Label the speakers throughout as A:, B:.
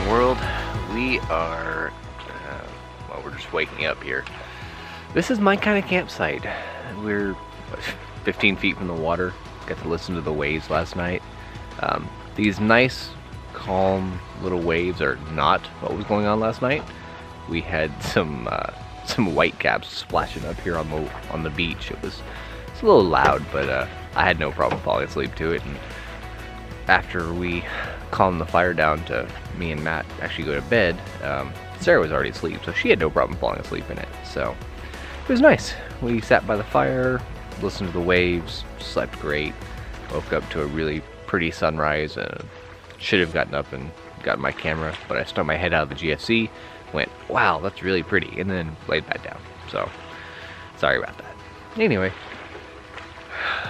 A: world. We are, we're just waking up here. This is my kind of campsite. We're 15 feet from the water. Got to listen to the waves last night. These nice, calm little waves are not what was going on last night. We had some whitecaps splashing up here on the beach. It's a little loud, but I had no problem falling asleep to it. And after we calmed the fire down to me and Matt actually go to bed, Sarah was already asleep, so she had no problem falling asleep in it. So it was nice. We sat by the fire, listened to the waves, slept great, woke up to a really pretty sunrise. Should have gotten up and gotten my camera, but I stuck my head out of the GFC, went, wow, that's really pretty, and then laid back down. So sorry about that. Anyway,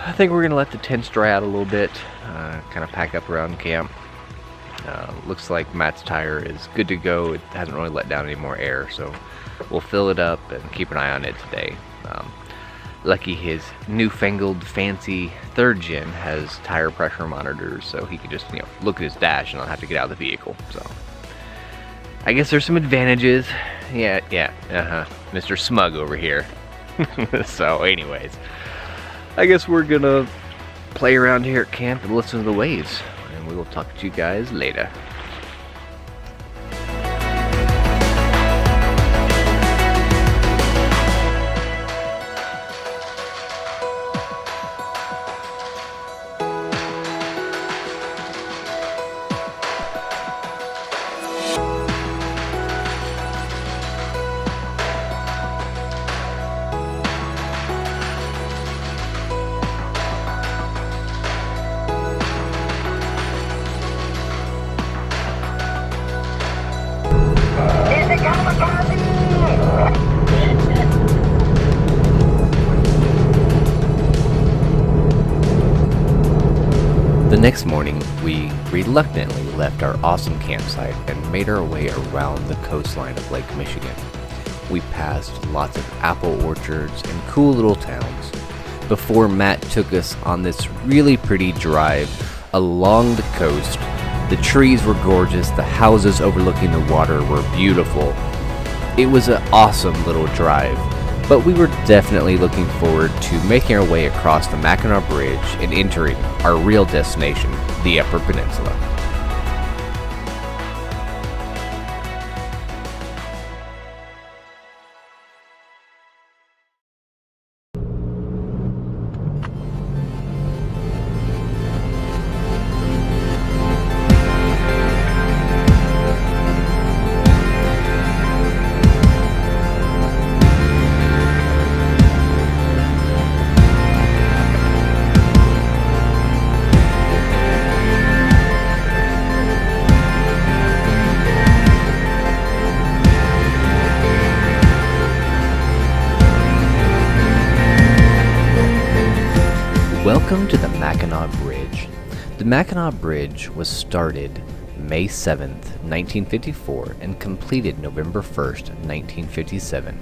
A: I think we're gonna let the tents dry out a little bit, kind of pack up around camp. Looks like Matt's tire is good to go. It hasn't really let down any more air, so we'll fill it up and keep an eye on it today. Lucky his newfangled fancy 3rd gen has tire pressure monitors, so he can just look at his dash and not have to get out of the vehicle. So I guess there's some advantages. Yeah, Mr. Smug over here. So anyways, I guess we're gonna play around here at camp and listen to the waves, and we will talk to you guys later. The next morning, we reluctantly left our awesome campsite and made our way around the coastline of Lake Michigan. We passed lots of apple orchards and cool little towns before Matt took us on this really pretty drive along the coast. The trees were gorgeous, the houses overlooking the water were beautiful. It was an awesome little drive, but we were definitely looking forward to making our way across the Mackinac Bridge and entering our real destination, the Upper Peninsula. Welcome to the Mackinac Bridge. The Mackinac Bridge was started May 7th, 1954 and completed November 1st, 1957.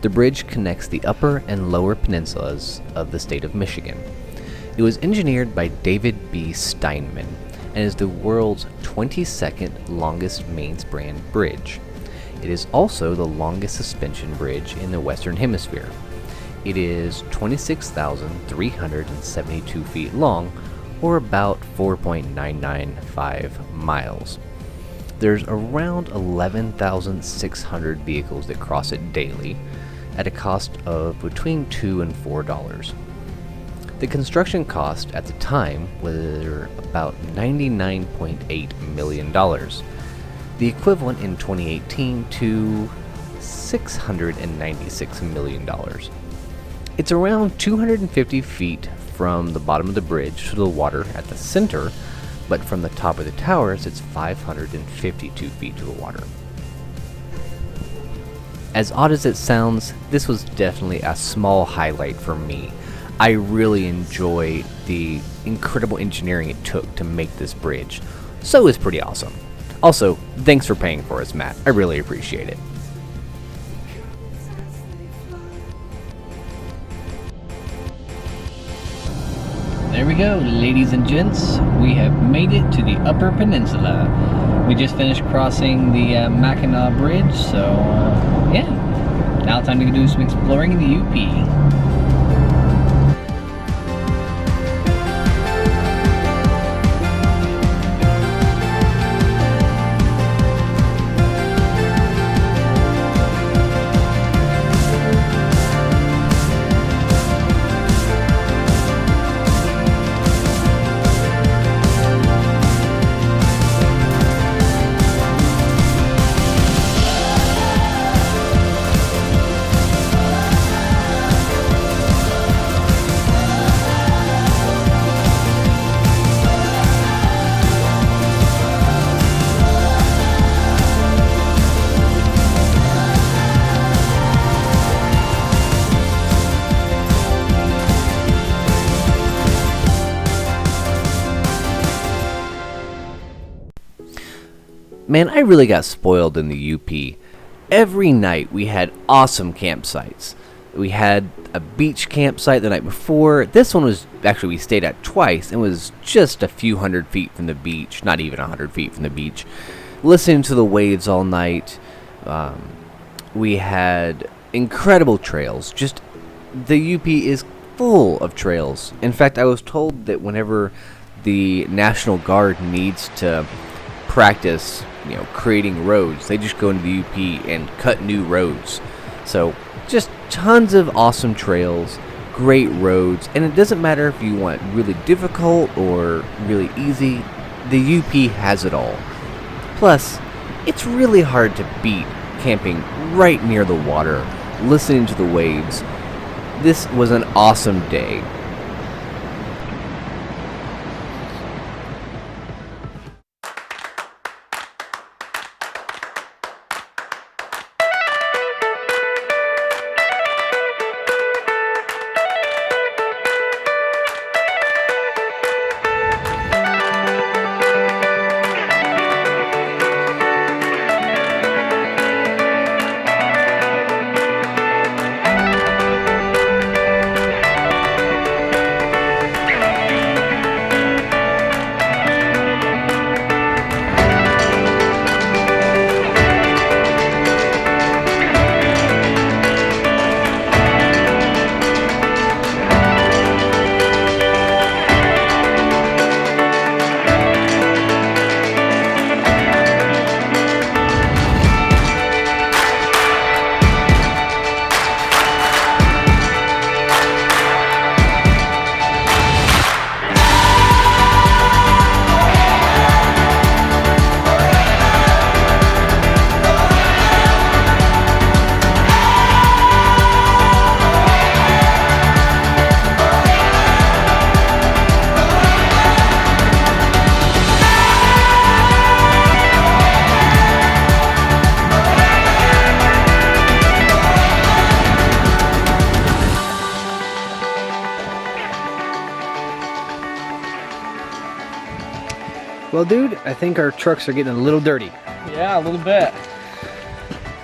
A: The bridge connects the upper and lower peninsulas of the state of Michigan. It was engineered by David B. Steinman and is the world's 22nd longest main-span bridge. It is also the longest suspension bridge in the Western Hemisphere. It is 26,372 feet long, or about 4.995 miles. There's around 11,600 vehicles that cross it daily, at a cost of between $2 and $4. The construction cost at the time was about $99.8 million, the equivalent in 2018 to $696 million. It's around 250 feet from the bottom of the bridge to the water at the center, but from the top of the towers, it's 552 feet to the water. As odd as it sounds, this was definitely a small highlight for me. I really enjoy the incredible engineering it took to make this bridge, so it was pretty awesome. Also, thanks for paying for us, Matt. I really appreciate it. There we go, ladies and gents. We have made it to the Upper Peninsula.
B: We just finished crossing the Mackinac Bridge, so yeah. Now time to do some exploring in the UP.
A: Man, I really got spoiled in the UP. Every night we had awesome campsites. We had a beach campsite the night before. This one was actually we stayed at twice and was just a few 100 feet from the beach, not even 100 feet from the beach. Listening to the waves all night. We had incredible trails. Just the UP is full of trails. In fact, I was told that whenever the National Guard needs to practice, creating roads, they just go into the UP and cut new roads. So just tons of awesome trails, great roads, and it doesn't matter if you want really difficult or really easy, the UP has it all. Plus, it's really hard to beat camping right near the water, listening to the waves. This was an awesome day.
B: Well, dude, I think our trucks are getting a little dirty.
C: Yeah, a little bit.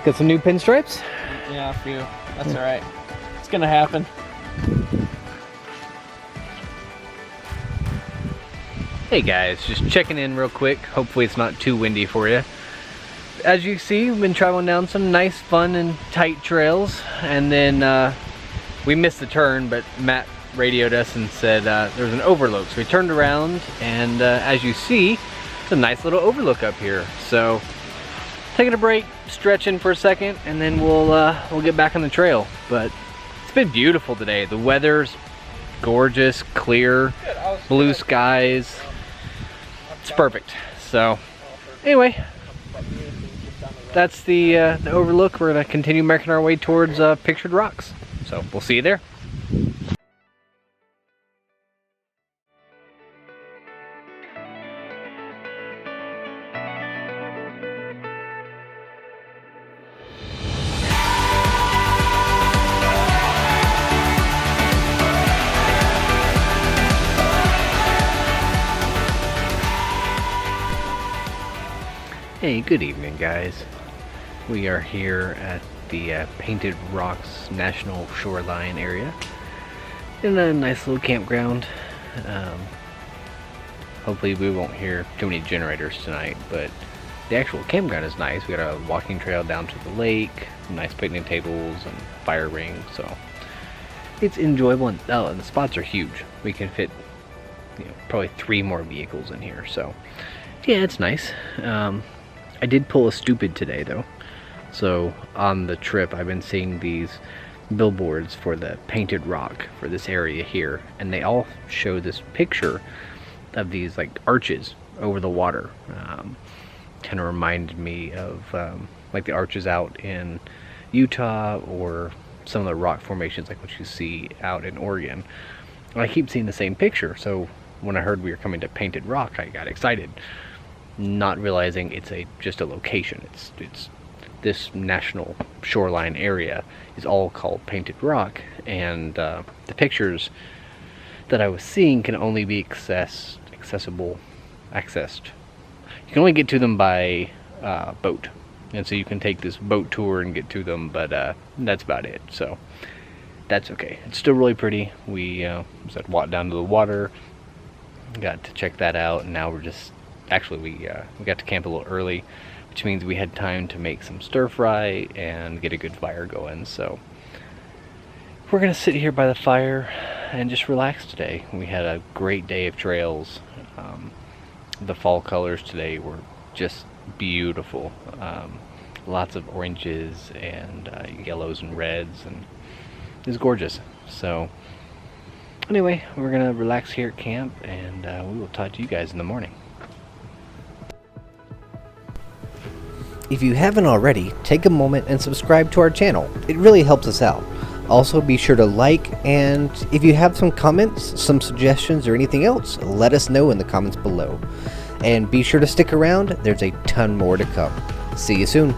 B: Got some new pinstripes?
C: Yeah, a few. That's all right. It's gonna happen.
A: Hey guys, just checking in real quick. Hopefully it's not too windy for you. As you see, we've been traveling down some nice, fun, and tight trails, and then we missed the turn, but Matt radioed us and said there was an overlook. So we turned around, and as you see, it's a nice little overlook up here. So taking a break, stretching for a second, and then we'll get back on the trail. But it's been beautiful today. The weather's gorgeous, clear, blue skies. It's perfect. So anyway, that's the overlook. We're gonna continue making our way towards Pictured Rocks. So we'll see you there. Hey, good evening, guys. We are here at the Painted Rocks National Shoreline area in a nice little campground. Hopefully we won't hear too many generators tonight, but the actual campground is nice. We got a walking trail down to the lake, nice picnic tables and fire ring, so it's enjoyable. And the spots are huge. We can fit, probably 3 more vehicles in here, so yeah, it's nice. I did pull a stupid today though. So on the trip, I've been seeing these billboards for the painted rock for this area here, and they all show this picture of these like arches over the water. Kind of reminded me of like the arches out in Utah, or some of the rock formations like what you see out in Oregon. I keep seeing the same picture, so when I heard we were coming to Painted Rock, I got excited, not realizing it's just a location. It's this national shoreline area is all called Painted Rock, and the pictures that I was seeing can only be accessed. You can only get to them by boat, and so you can take this boat tour and get to them, but that's about it. So that's okay. It's still really pretty. We walked down to the water, got to check that out, and now we're just we got to camp a little early, which means we had time to make some stir fry and get a good fire going. So we're gonna sit here by the fire and just relax today. We had a great day of trails. The fall colors today were just beautiful. Lots of oranges and yellows and reds, and it was gorgeous. So anyway, we're gonna relax here at camp, and we will talk to you guys in the morning.
D: If you haven't already, take a moment and subscribe to our channel. It really helps us out. Also, be sure to like, and if you have some comments, some suggestions, or anything else, let us know in the comments below. And be sure to stick around, there's a ton more to come. See you soon.